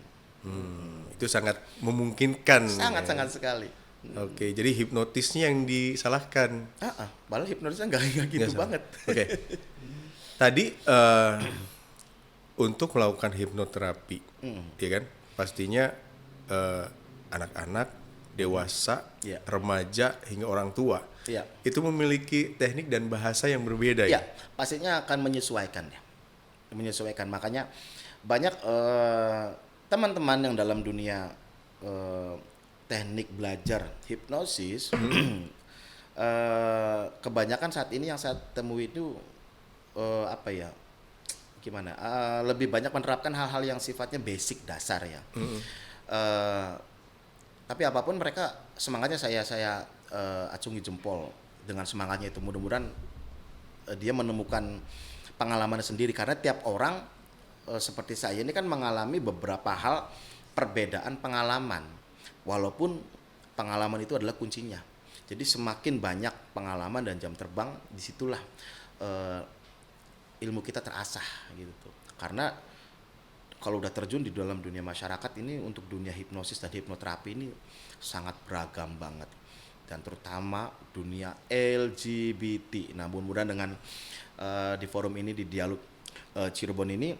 Itu sangat memungkinkan. Sangat sekali. Oke, jadi hipnotisnya yang disalahkan. Padahal hipnotisnya nggak gitu banget. Oke. Tadi untuk melakukan hipnoterapi, ya kan? Pastinya anak-anak, dewasa, remaja hingga orang tua, itu memiliki teknik dan bahasa yang berbeda ya. Pastinya akan menyesuaikan ya. Menyesuaikan. Makanya banyak teman-teman yang dalam dunia teknik belajar hipnosis, kebanyakan saat ini yang saya temui itu lebih banyak menerapkan hal-hal yang sifatnya basic, dasar ya. Tapi apapun mereka semangatnya saya acungi jempol dengan semangatnya itu. Mudah-mudahan dia menemukan pengalaman sendiri, karena tiap orang seperti saya ini kan mengalami beberapa hal perbedaan pengalaman, walaupun pengalaman itu adalah kuncinya. Jadi semakin banyak pengalaman dan jam terbang, disitulah ilmu kita terasah gitu. Karena kalau udah terjun di dalam dunia masyarakat ini, untuk dunia hipnosis dan hipnoterapi ini sangat beragam banget, dan terutama dunia LGBT. Nah mudah-mudahan dengan di forum ini, di Dialog Cirebon ini,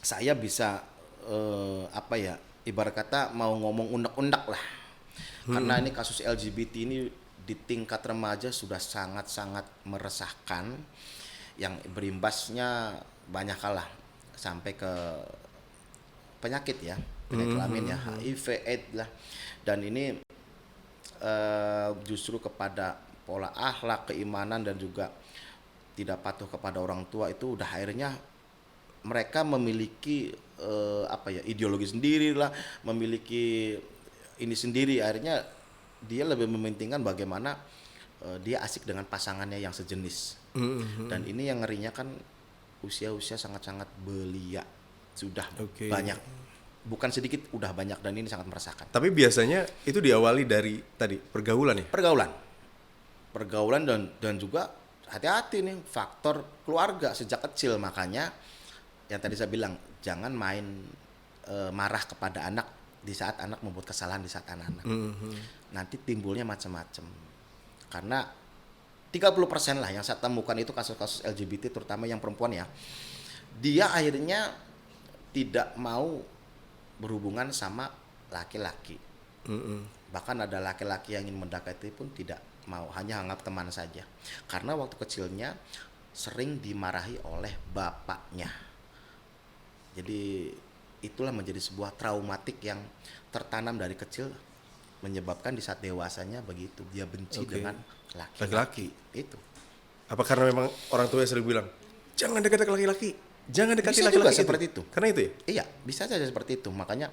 saya bisa ibarat kata mau ngomong undak-undak lah. Karena ini kasus LGBT ini di tingkat remaja sudah sangat-sangat meresahkan, yang berimbasnya banyak kalah sampai ke penyakit ya, penyakit kelamin ya, HIV, AIDS lah. Dan ini justru kepada pola akhlak, keimanan, dan juga tidak patuh kepada orang tua, itu udah akhirnya mereka memiliki ideologi sendiri lah, memiliki ini sendiri. Akhirnya dia lebih mementingkan bagaimana dia asik dengan pasangannya yang sejenis. Dan ini yang ngerinya kan usia-usia sangat-sangat belia, sudah banyak, bukan sedikit, udah banyak, dan ini sangat meresahkan. Tapi biasanya itu diawali dari tadi pergaulan ya? Pergaulan dan juga hati-hati nih faktor keluarga sejak kecil. Makanya yang tadi saya bilang, jangan main marah kepada anak di saat anak membuat kesalahan, di saat anak-anak. Nanti timbulnya macam-macam. Karena 30% lah yang saya temukan itu kasus-kasus LGBT, terutama yang perempuan ya, dia akhirnya tidak mau berhubungan sama laki-laki. Bahkan ada laki-laki yang ingin mendekati pun tidak mau, hanya anggap teman saja. Karena waktu kecilnya sering dimarahi oleh bapaknya. Jadi itulah menjadi sebuah traumatik yang tertanam dari kecil, menyebabkan di saat dewasanya begitu, dia benci dengan laki-laki. Itu. Apa karena memang orang tua sering bilang, jangan dekat laki-laki, jangan dekati Bisa juga laki-laki seperti itu. Karena itu ya. Iya, bisa saja seperti itu. Makanya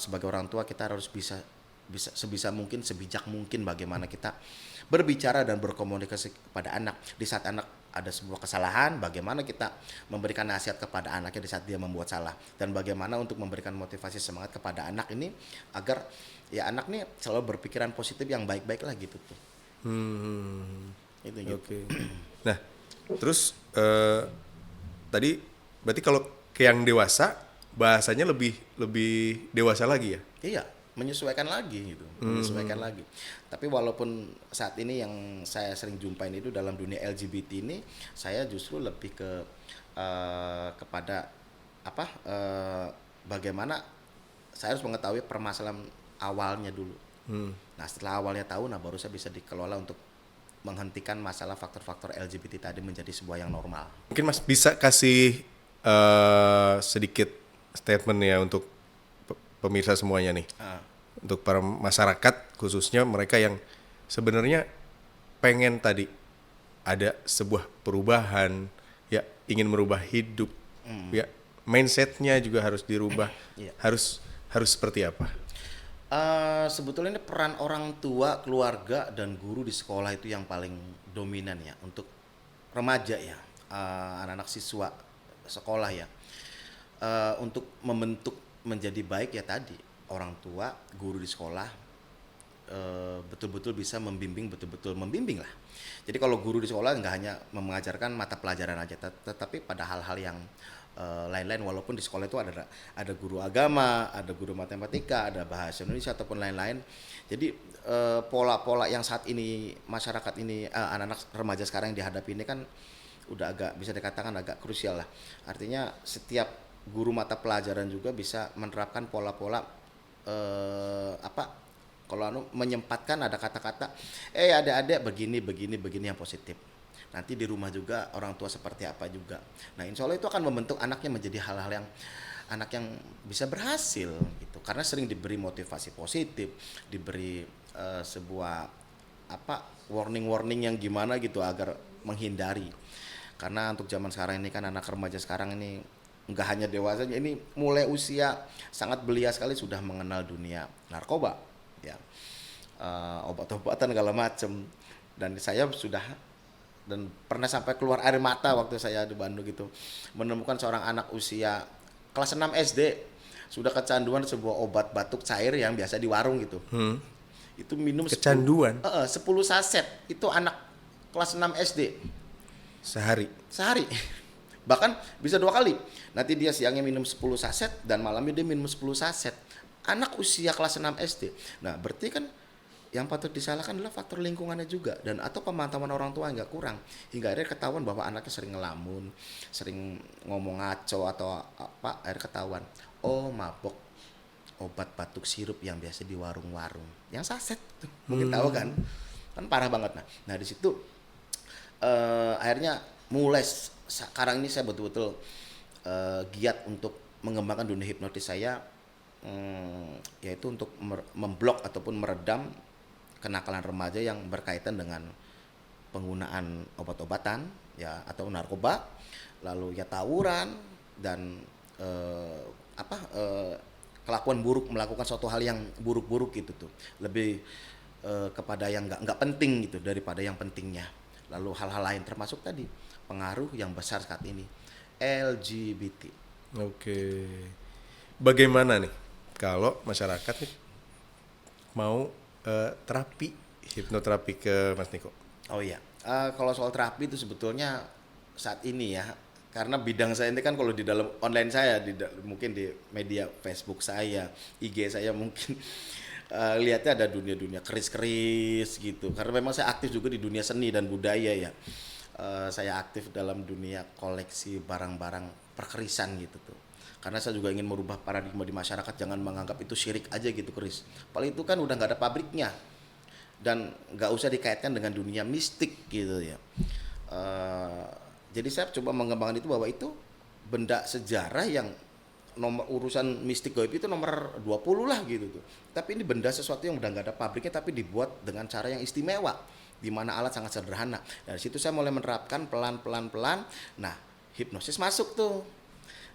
sebagai orang tua kita harus bisa sebisa mungkin, sebijak mungkin bagaimana kita berbicara dan berkomunikasi kepada anak. Di saat anak ada sebuah kesalahan, bagaimana kita memberikan nasihat kepada anaknya di saat dia membuat salah, dan bagaimana untuk memberikan motivasi semangat kepada anak ini agar ya anak nih selalu berpikiran positif yang baik-baik lah gitu tuh. Itu gitu. Oke. Nah, terus tadi berarti kalau ke yang dewasa bahasanya lebih dewasa lagi ya? Iya, menyesuaikan lagi gitu, menyesuaikan lagi. Tapi walaupun saat ini yang saya sering jumpain itu dalam dunia LGBT ini, saya justru lebih ke kepada apa? Bagaimana saya harus mengetahui permasalahan awalnya dulu. Nah, setelah awalnya tahu, nah baru saya bisa dikelola untuk menghentikan masalah faktor-faktor LGBT tadi menjadi sebuah yang normal. Mungkin Mas bisa kasih sedikit statement ya untuk pemirsa semuanya nih. Untuk para masyarakat khususnya mereka yang sebenarnya pengen tadi ada sebuah perubahan, ya ingin merubah hidup, ya mindsetnya juga harus dirubah. Iya. Harus seperti apa? Sebetulnya ini peran orang tua, keluarga, dan guru di sekolah itu yang paling dominan ya untuk remaja ya, anak-anak siswa sekolah ya, untuk membentuk menjadi baik ya tadi orang tua, guru di sekolah betul-betul bisa membimbing, betul-betul membimbing lah. Jadi kalau guru di sekolah nggak hanya mengajarkan mata pelajaran aja, tetapi pada hal-hal yang lain-lain. Walaupun di sekolah itu ada guru agama, ada guru matematika, ada bahasa Indonesia ataupun lain-lain. Jadi pola-pola yang saat ini masyarakat ini, anak-anak remaja sekarang yang dihadapi ini kan udah agak bisa dikatakan agak krusial lah. Artinya setiap guru mata pelajaran juga bisa menerapkan pola-pola kalau menyempatkan ada kata-kata adik-adik begini yang positif. Nanti di rumah juga orang tua seperti apa juga. Nah, insya Allah itu akan membentuk anaknya menjadi hal-hal yang anak yang bisa berhasil gitu. Karena sering diberi motivasi positif, diberi sebuah warning yang gimana gitu agar menghindari. Karena untuk zaman sekarang ini kan anak remaja sekarang ini enggak hanya dewasa, ini mulai usia sangat belia sekali sudah mengenal dunia narkoba, ya, obat-obatan segala macam. Dan saya dan pernah sampai keluar air mata waktu saya di Bandung gitu, menemukan seorang anak usia kelas 6 SD sudah kecanduan sebuah obat batuk cair yang biasa di warung gitu. Itu minum Kecanduan 10 saset, itu anak kelas 6 SD sehari. Bahkan bisa 2 kali. Nanti dia siangnya minum 10 saset dan malamnya dia minum 10 saset. Anak usia kelas 6 SD. Nah, berarti kan yang patut disalahkan adalah faktor lingkungannya juga dan atau pemantauan orang tua yang nggak kurang, hingga akhirnya ketahuan bahwa anaknya sering ngelamun, sering ngomong ngaco atau akhirnya ketahuan mabok obat batuk sirup yang biasa di warung-warung yang saset tuh. Mungkin tahu kan parah banget. Nah di situ akhirnya mulai sekarang ini saya betul-betul giat untuk mengembangkan dunia hipnotis saya, yaitu untuk memblok ataupun meredam kenakalan remaja yang berkaitan dengan penggunaan obat-obatan ya atau narkoba, lalu ya tawuran dan kelakuan buruk, melakukan suatu hal yang buruk-buruk gitu tuh, lebih kepada yang nggak penting gitu daripada yang pentingnya. Lalu hal-hal lain termasuk tadi pengaruh yang besar saat ini LGBT. Oke. Bagaimana nih kalau masyarakat nih mau terapi hipnoterapi ke Mas Niko? Oh iya, kalau soal terapi itu sebetulnya saat ini ya, karena bidang saya ini kan kalau di dalam online saya, mungkin di media Facebook saya, IG saya mungkin lihatnya ada dunia-dunia keris-keris gitu. Karena memang saya aktif juga di dunia seni dan budaya ya. Saya aktif dalam dunia koleksi barang-barang perkerisan gitu tuh. Karena saya juga ingin merubah paradigma di masyarakat, jangan menganggap itu syirik aja gitu keris. Paling itu kan udah nggak ada pabriknya dan nggak usah dikaitkan dengan dunia mistik gitu ya. Jadi saya coba mengembangkan itu bahwa itu benda sejarah yang nomor urusan mistik gaib itu nomor 20 lah gitu tuh. Tapi ini benda sesuatu yang udah nggak ada pabriknya tapi dibuat dengan cara yang istimewa. di mana alat sangat sederhana. Dari situ saya mulai menerapkan pelan. Nah, hipnosis masuk tuh.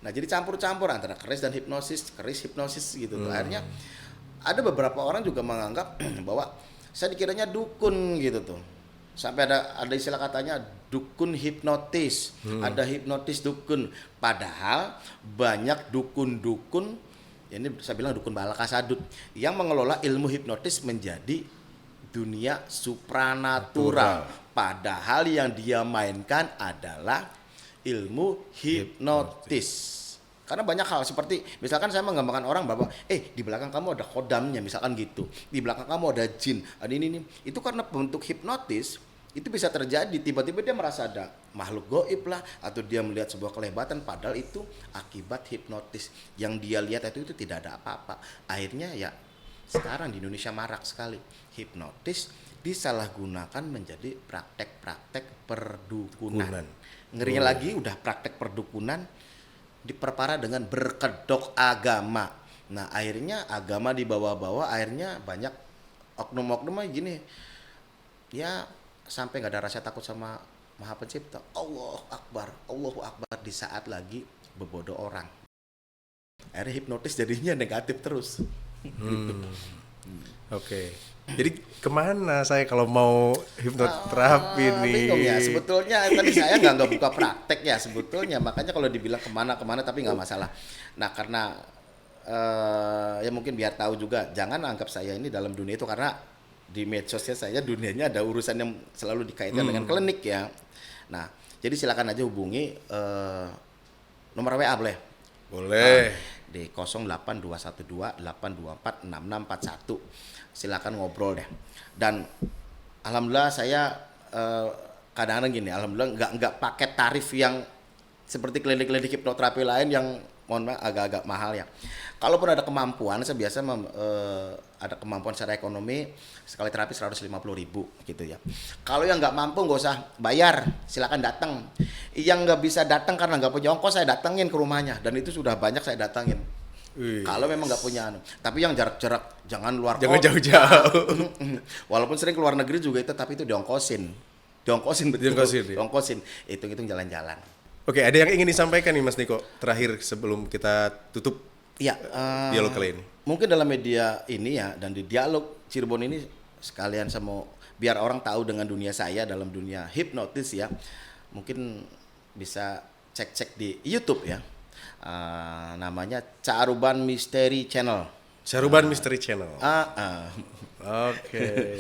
Nah, jadi campur-campur antara keris dan hipnosis gitu tuh. Akhirnya ada beberapa orang juga menganggap bahwa saya dikiranya dukun gitu tuh. Sampai ada istilah katanya dukun hipnotis, ada hipnotis dukun. Padahal banyak dukun-dukun, ini saya bilang dukun bala kasadut, yang mengelola ilmu hipnotis menjadi dunia supranatural. Padahal yang dia mainkan adalah ilmu hipnotis. Karena banyak hal seperti misalkan saya menggambarkan orang bahwa di belakang kamu ada kodamnya misalkan gitu. Di belakang kamu ada jin, ada ini. Itu karena bentuk hipnotis itu bisa terjadi, tiba-tiba dia merasa ada makhluk gaib lah atau dia melihat sebuah kelebatan padahal itu akibat hipnotis. Yang dia lihat itu tidak ada apa-apa. Akhirnya ya sekarang di Indonesia marak sekali hipnotis disalahgunakan menjadi praktek-praktek perdukunan. Ngerinya lagi udah praktek perdukunan diperparah dengan berkedok agama. Nah, akhirnya agama dibawa-bawa, akhirnya banyak oknum-oknum gini. Ya, sampai nggak ada rasa takut sama Maha Pencipta. Allahu Akbar di saat lagi bebodoh orang. Akhirnya hipnotis jadinya negatif terus. Gitu. Oke. Jadi kemana saya kalau mau hipnoterapi nih? Bingung ya, sebetulnya tadi saya nggak buka praktek ya sebetulnya, makanya kalau dibilang kemana tapi nggak masalah. Nah karena ya mungkin biar tahu juga, jangan anggap saya ini dalam dunia itu karena di medsosnya saya dunianya ada urusan yang selalu dikaitkan dengan klinik ya. Nah jadi silakan aja hubungi nomor WA boleh? Boleh. Di 08212 824 6641. Silakan ngobrol deh. Dan alhamdulillah saya kadang-kadang gini, alhamdulillah nggak pakai tarif yang seperti klinik-klinik hipnoterapi lain yang mohon maaf agak-agak mahal ya. Kalaupun ada kemampuan, saya biasa ada kemampuan secara ekonomi sekali terapi 150.000 gitu ya. Kalau yang nggak mampu nggak usah bayar, silakan datang. Yang nggak bisa datang karena nggak punya ongkos saya datengin ke rumahnya dan itu sudah banyak saya datangin. Kalau memang nggak punya tapi yang jarak-jarak jangan luar kota. Jangan jauh-jauh. Walaupun sering keluar negeri juga itu, tapi itu diongkosin betul. Diongkosin. Hitung-hitung jalan-jalan. Oke, ada yang ingin disampaikan nih Mas Niko terakhir sebelum kita tutup dialog kali ini? Mungkin dalam media ini ya dan di dialog Cirebon ini sekalian sama biar orang tahu dengan dunia saya dalam dunia hipnotis ya. Mungkin bisa cek-cek di YouTube ya. Namanya Caruban Mystery Channel. Caruban Mystery Channel. Oke.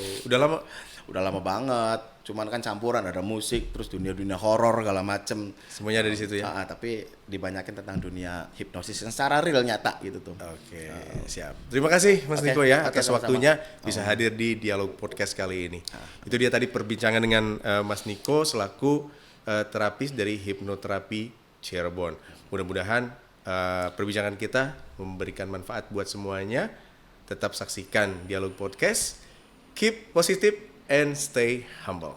Udah lama banget. Cuman kan campuran ada musik, terus dunia horor segala macem. Semuanya ada di situ ya. Tapi dibanyakin tentang dunia hipnosis yang secara real nyata gitu tuh. Oke, siap. Terima kasih Mas Niko ya atas sama-sama. waktunya bisa hadir di Dialog Podcast kali ini. Itu dia tadi perbincangan dengan Mas Niko selaku terapis dari hipnoterapi Cirebon. Mudah-mudahan perbincangan kita memberikan manfaat buat semuanya. Tetap saksikan Dialog Podcast. Keep positive and stay humble.